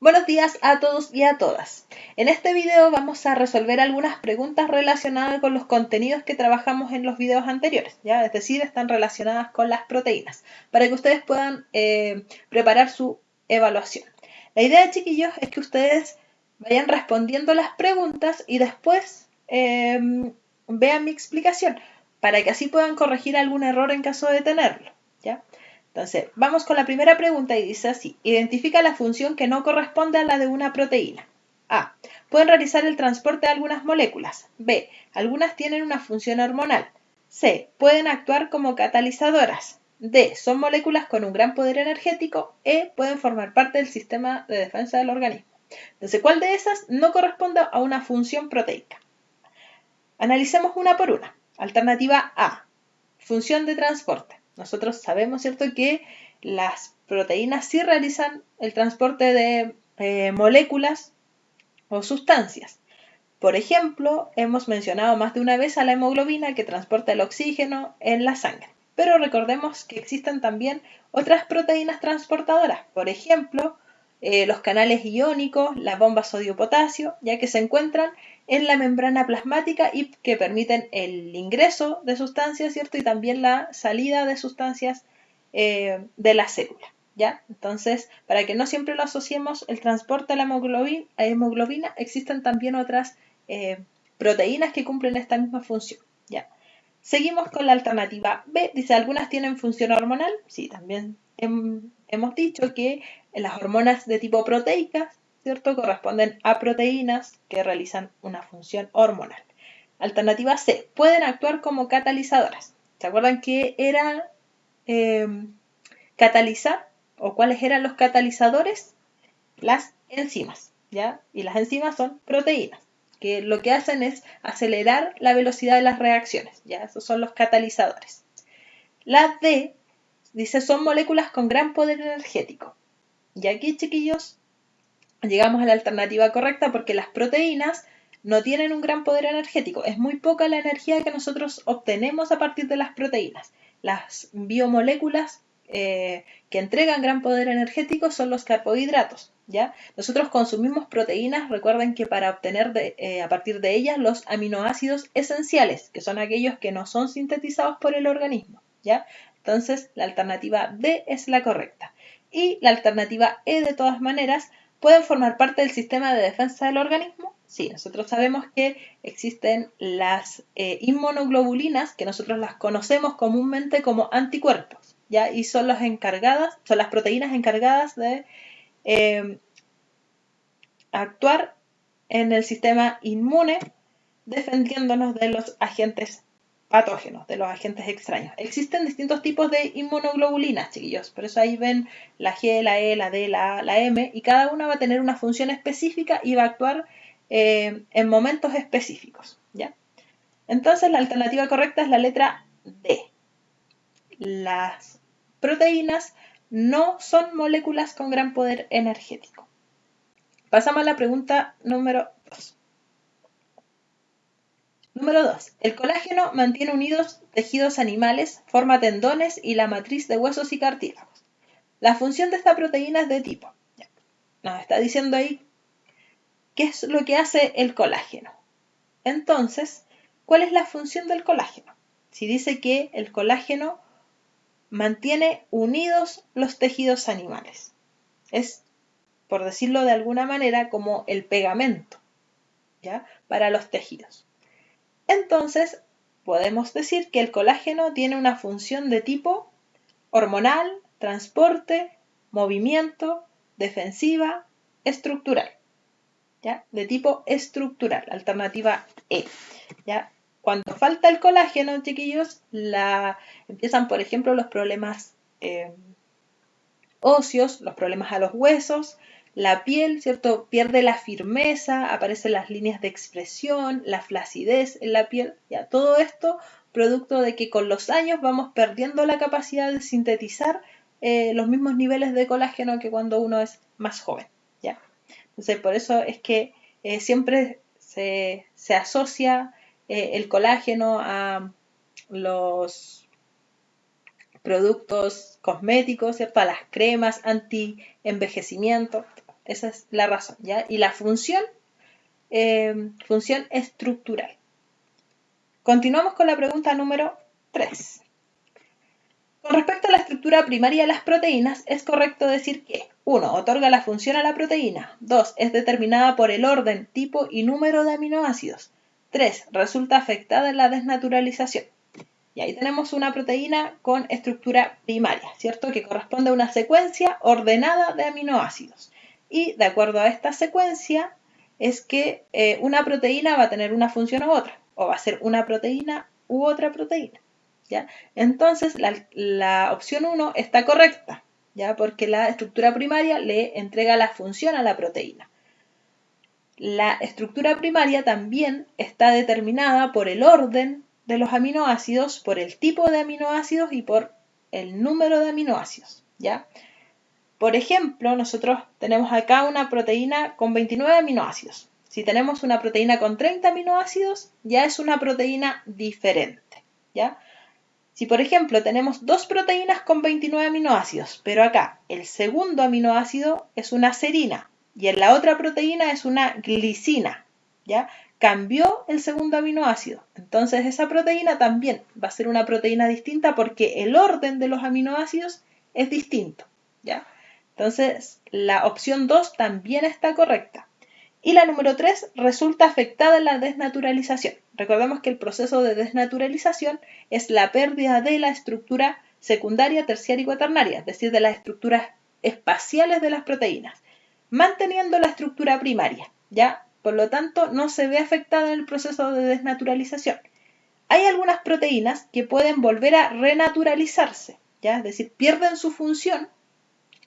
Buenos días a todos y a todas. En este video vamos a resolver algunas preguntas relacionadas con los contenidos que trabajamos en los videos anteriores, ¿ya? Es decir, están relacionadas con las proteínas, para que ustedes puedan preparar su evaluación. La idea, chiquillos, es que ustedes vayan respondiendo las preguntas y después vean mi explicación, para que así puedan corregir algún error en caso de tenerlo, ¿ya? Entonces, vamos con la primera pregunta y dice así: identifica la función que no corresponde a la de una proteína. A. Pueden realizar el transporte de algunas moléculas. B. Algunas tienen una función hormonal. C. Pueden actuar como catalizadoras. D. Son moléculas con un gran poder energético. E. Pueden formar parte del sistema de defensa del organismo. Entonces, ¿cuál de esas no corresponde a una función proteica? Analicemos una por una. Alternativa A. Función de transporte. Nosotros sabemos, ¿cierto?, que las proteínas sí realizan el transporte de moléculas o sustancias. Por ejemplo, hemos mencionado más de una vez a la hemoglobina que transporta el oxígeno en la sangre. Pero recordemos que existen también otras proteínas transportadoras. Por ejemplo, los canales iónicos, la bomba sodio-potasio, ya que se encuentran en la membrana plasmática y que permiten el ingreso de sustancias, ¿cierto? Y también la salida de sustancias de la célula, ¿ya? Entonces, para que no siempre lo asociemos el transporte a la hemoglobina, existen también otras proteínas que cumplen esta misma función, ¿ya? Seguimos con la alternativa B. Dice, ¿algunas tienen función hormonal? Sí, también hemos dicho que las hormonas de tipo proteica, ¿cierto?, corresponden a proteínas que realizan una función hormonal. Alternativa C. Pueden actuar como catalizadoras. ¿Se acuerdan qué era catalizar? ¿O cuáles eran los catalizadores? Las enzimas, ¿ya? Y las enzimas son proteínas, que lo que hacen es acelerar la velocidad de las reacciones, ¿ya? Esos son los catalizadores. La D dice, son moléculas con gran poder energético. Y aquí, chiquillos, llegamos a la alternativa correcta porque las proteínas no tienen un gran poder energético. Es muy poca la energía que nosotros obtenemos a partir de las proteínas. Las biomoléculas que entregan gran poder energético son los carbohidratos, ¿ya? Nosotros consumimos proteínas, recuerden que para obtener a partir de ellas los aminoácidos esenciales, que son aquellos que no son sintetizados por el organismo, ¿ya? Entonces, la alternativa D es la correcta. Y la alternativa E, de todas maneras, ¿pueden formar parte del sistema de defensa del organismo? Sí, nosotros sabemos que existen las inmunoglobulinas, que nosotros las conocemos comúnmente como anticuerpos, ¿ya? Y son las proteínas encargadas de actuar en el sistema inmune, defendiéndonos de los agentes patógenos, de los agentes extraños. Existen distintos tipos de inmunoglobulinas, chiquillos, por eso ahí ven la G, la E, la D, la A, la M, y cada una va a tener una función específica y va a actuar en momentos específicos, ¿ya? Entonces la alternativa correcta es la letra D. Las proteínas no son moléculas con gran poder energético. Pasamos a la pregunta número 2. Número 2. El colágeno mantiene unidos tejidos animales, forma tendones y la matriz de huesos y cartílagos. La función de esta proteína es de tipo. Nos está diciendo ahí qué es lo que hace el colágeno. Entonces, ¿cuál es la función del colágeno? Si dice que el colágeno mantiene unidos los tejidos animales. Es, por decirlo de alguna manera, como el pegamento, ¿ya?, para los tejidos. Entonces, podemos decir que el colágeno tiene una función de tipo hormonal, transporte, movimiento, defensiva, estructural, ¿ya? De tipo estructural, alternativa E, ¿ya? Cuando falta el colágeno, chiquillos, empiezan, por ejemplo, los problemas óseos, los problemas a los huesos, la piel, ¿cierto?, pierde la firmeza, aparecen las líneas de expresión, la flacidez en la piel, ¿ya? Todo esto producto de que con los años vamos perdiendo la capacidad de sintetizar los mismos niveles de colágeno que cuando uno es más joven, ¿ya? Entonces, por eso es que siempre se asocia el colágeno a los productos cosméticos, ¿cierto?, a las cremas anti-envejecimiento. Esa es la razón, ¿ya? Y la función estructural. Continuamos con la pregunta número 3. Con respecto a la estructura primaria de las proteínas, es correcto decir que 1. Otorga la función a la proteína. 2. Es determinada por el orden, tipo y número de aminoácidos. 3. Resulta afectada en la desnaturalización. Y ahí tenemos una proteína con estructura primaria, ¿cierto? Que corresponde a una secuencia ordenada de aminoácidos. Y de acuerdo a esta secuencia es que una proteína va a tener una función u otra, o va a ser una proteína u otra proteína, ¿ya? Entonces la opción 1 está correcta, ¿ya? Porque la estructura primaria le entrega la función a la proteína. La estructura primaria también está determinada por el orden de los aminoácidos, por el tipo de aminoácidos y por el número de aminoácidos, ¿ya? Por ejemplo, nosotros tenemos acá una proteína con 29 aminoácidos. Si tenemos una proteína con 30 aminoácidos, ya es una proteína diferente, ¿ya? Si, por ejemplo, tenemos dos proteínas con 29 aminoácidos, pero acá el segundo aminoácido es una serina y en la otra proteína es una glicina, ¿ya? Cambió el segundo aminoácido. Entonces esa proteína también va a ser una proteína distinta porque el orden de los aminoácidos es distinto, ¿ya? Entonces la opción 2 también está correcta. Y la número 3 resulta afectada en la desnaturalización. Recordemos que el proceso de desnaturalización es la pérdida de la estructura secundaria, terciaria y cuaternaria, es decir, de las estructuras espaciales de las proteínas, manteniendo la estructura primaria, ¿ya? Por lo tanto, no se ve afectada en el proceso de desnaturalización. Hay algunas proteínas que pueden volver a renaturalizarse, ¿ya? Es decir, pierden su función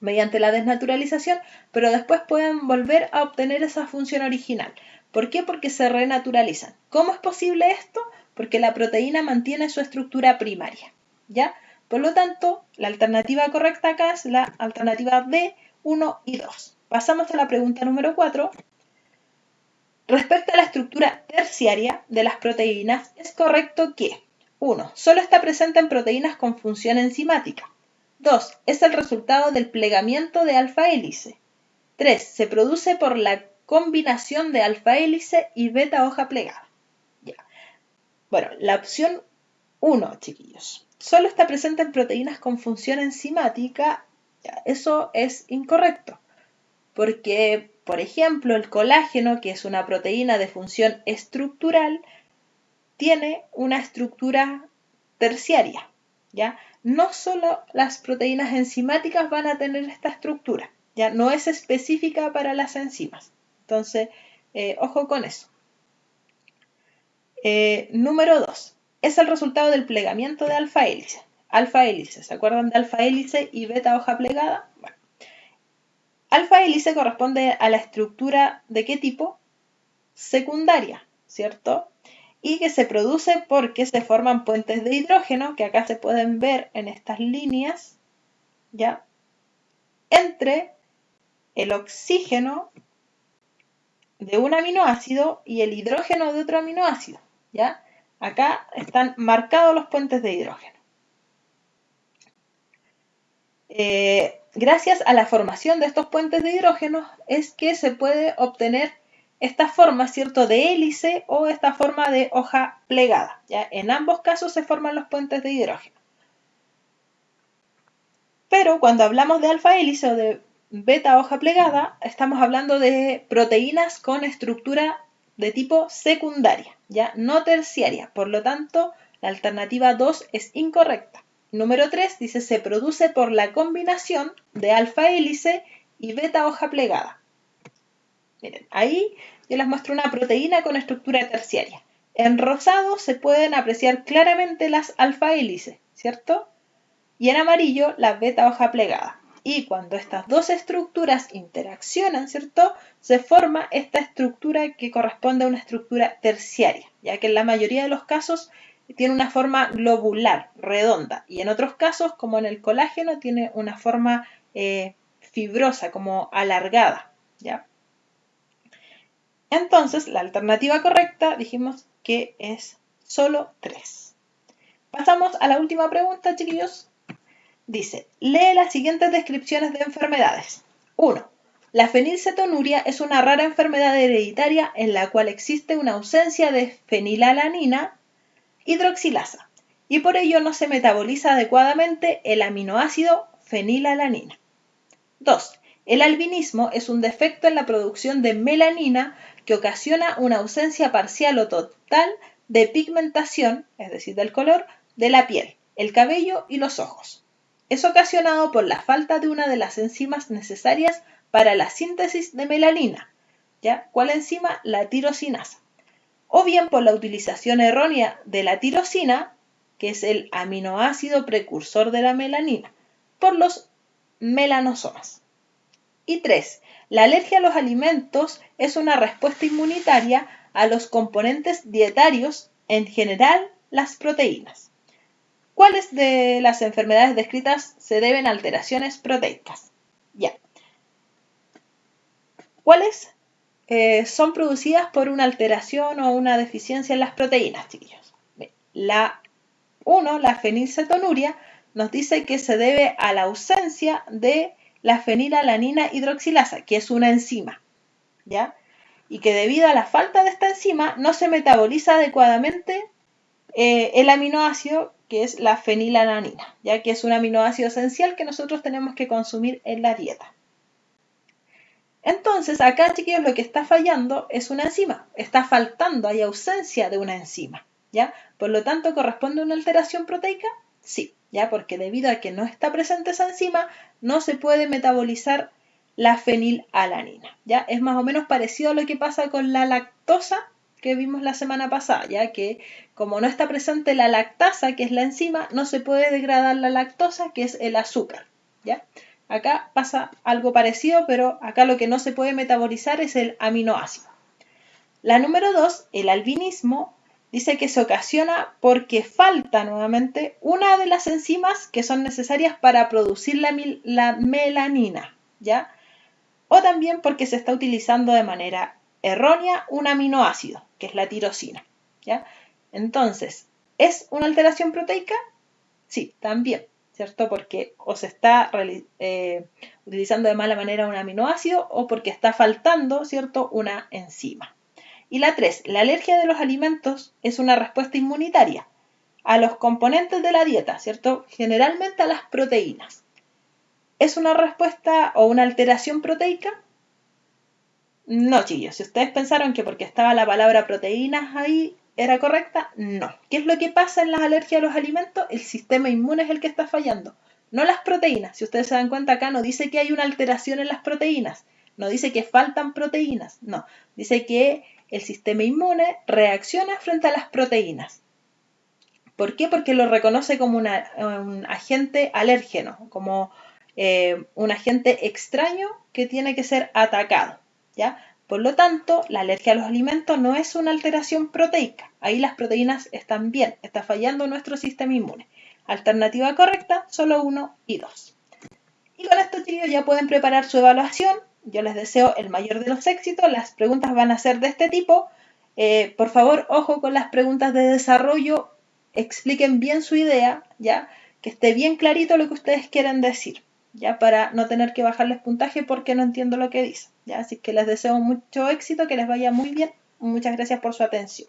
mediante la desnaturalización, pero después pueden volver a obtener esa función original. ¿Por qué? Porque se renaturalizan. ¿Cómo es posible esto? Porque la proteína mantiene su estructura primaria, ¿ya? Por lo tanto, la alternativa correcta acá es la alternativa D, 1 y 2. Pasamos a la pregunta número 4. Respecto a la estructura terciaria de las proteínas, es correcto que 1. Solo está presente en proteínas con función enzimática. 2. Es el resultado del plegamiento de alfa-hélice. 3. Se produce por la combinación de alfa-hélice y beta-hoja plegada. Ya. Bueno, la opción 1, chiquillos. Solo está presente en proteínas con función enzimática. Ya, eso es incorrecto. Porque, por ejemplo, el colágeno, que es una proteína de función estructural, tiene una estructura terciaria, ¿ya? No solo las proteínas enzimáticas van a tener esta estructura, ¿ya? No es específica para las enzimas. Entonces, ojo con eso. Número 2. Es el resultado del plegamiento de alfa-hélice. Alfa-hélice, ¿se acuerdan de alfa-hélice y beta-hoja plegada? Bueno. Alfa-hélice corresponde a la estructura ¿de qué tipo? Secundaria, ¿cierto? Y que se produce porque se forman puentes de hidrógeno, que acá se pueden ver en estas líneas, ¿ya? Entre el oxígeno de un aminoácido y el hidrógeno de otro aminoácido, ¿ya? Acá están marcados los puentes de hidrógeno. Gracias a la formación de estos puentes de hidrógeno es que se puede obtener esta forma, ¿cierto?, de hélice o esta forma de hoja plegada, ¿ya? En ambos casos se forman los puentes de hidrógeno. Pero cuando hablamos de alfa-hélice o de beta-hoja plegada, estamos hablando de proteínas con estructura de tipo secundaria, ¿ya? No terciaria. Por lo tanto, la alternativa 2 es incorrecta. Número 3 dice se produce por la combinación de alfa-hélice y beta-hoja plegada. Miren, ahí yo les muestro una proteína con estructura terciaria. En rosado se pueden apreciar claramente las alfa-hélices, ¿cierto? Y en amarillo la beta-hoja plegada. Y cuando estas dos estructuras interaccionan, ¿cierto?, se forma esta estructura que corresponde a una estructura terciaria, ya que en la mayoría de los casos tiene una forma globular, redonda, y en otros casos, como en el colágeno, tiene una forma fibrosa, como alargada, ¿ya? Entonces, la alternativa correcta dijimos que es solo 3. Pasamos a la última pregunta, chiquillos. Dice, lee las siguientes descripciones de enfermedades. 1. La fenilcetonuria es una rara enfermedad hereditaria en la cual existe una ausencia de fenilalanina hidroxilasa y por ello no se metaboliza adecuadamente el aminoácido fenilalanina. 2. El albinismo es un defecto en la producción de melanina que ocasiona una ausencia parcial o total de pigmentación, es decir, del color, de la piel, el cabello y los ojos. Es ocasionado por la falta de una de las enzimas necesarias para la síntesis de melanina, ¿ya? ¿Cuál enzima? La tirosinasa. O bien por la utilización errónea de la tirosina, que es el aminoácido precursor de la melanina, por los melanosomas. Y 3. La alergia a los alimentos es una respuesta inmunitaria a los componentes dietarios, en general las proteínas. ¿Cuáles de las enfermedades descritas se deben a alteraciones proteicas? Ya. ¿Cuáles son producidas por una alteración o una deficiencia en las proteínas, chiquillos? La 1, la fenilcetonuria, nos dice que se debe a la ausencia de la fenilalanina hidroxilasa, que es una enzima, ¿ya? Y que debido a la falta de esta enzima no se metaboliza adecuadamente el aminoácido que es la fenilalanina, ya que es un aminoácido esencial que nosotros tenemos que consumir en la dieta. Entonces, acá, chiquillos, lo que está fallando es una enzima. Está faltando, hay ausencia de una enzima, ¿ya? Por lo tanto, ¿corresponde a una alteración proteica? Sí, ¿ya? Porque debido a que no está presente esa enzima, no se puede metabolizar la fenilalanina, ¿ya? Es más o menos parecido a lo que pasa con la lactosa que vimos la semana pasada, ya que como no está presente la lactasa, que es la enzima, no se puede degradar la lactosa, que es el azúcar, ¿ya? Acá pasa algo parecido, pero acá lo que no se puede metabolizar es el aminoácido. La número 2, el albinismo, dice que se ocasiona porque falta nuevamente una de las enzimas que son necesarias para producir la melanina, ¿ya? O también porque se está utilizando de manera errónea un aminoácido, que es la tirosina, ¿ya? Entonces, ¿es una alteración proteica? Sí, también, ¿cierto? Porque o se está utilizando de mala manera un aminoácido o porque está faltando, ¿cierto?, una enzima. Y la 3, la alergia de los alimentos es una respuesta inmunitaria a los componentes de la dieta, ¿cierto? Generalmente a las proteínas. ¿Es una respuesta o una alteración proteica? No, chicos. Si ustedes pensaron que porque estaba la palabra proteínas ahí era correcta, no. ¿Qué es lo que pasa en las alergias a los alimentos? El sistema inmune es el que está fallando, no las proteínas. Si ustedes se dan cuenta acá no dice que hay una alteración en las proteínas, no dice que faltan proteínas, no. Dice que el sistema inmune reacciona frente a las proteínas. ¿Por qué? Porque lo reconoce como un agente alérgeno, como un agente extraño que tiene que ser atacado, ¿ya? Por lo tanto, la alergia a los alimentos no es una alteración proteica. Ahí las proteínas están bien, está fallando nuestro sistema inmune. Alternativa correcta, solo 1 y 2. Y con esto, chicos, ya pueden preparar su evaluación. Yo les deseo el mayor de los éxitos. Las preguntas van a ser de este tipo. Por favor, ojo con las preguntas de desarrollo. Expliquen bien su idea, ¿ya? Que esté bien clarito lo que ustedes quieren decir, ¿ya? Para no tener que bajarles puntaje porque no entiendo lo que dicen, ¿ya? Así que les deseo mucho éxito, que les vaya muy bien. Muchas gracias por su atención.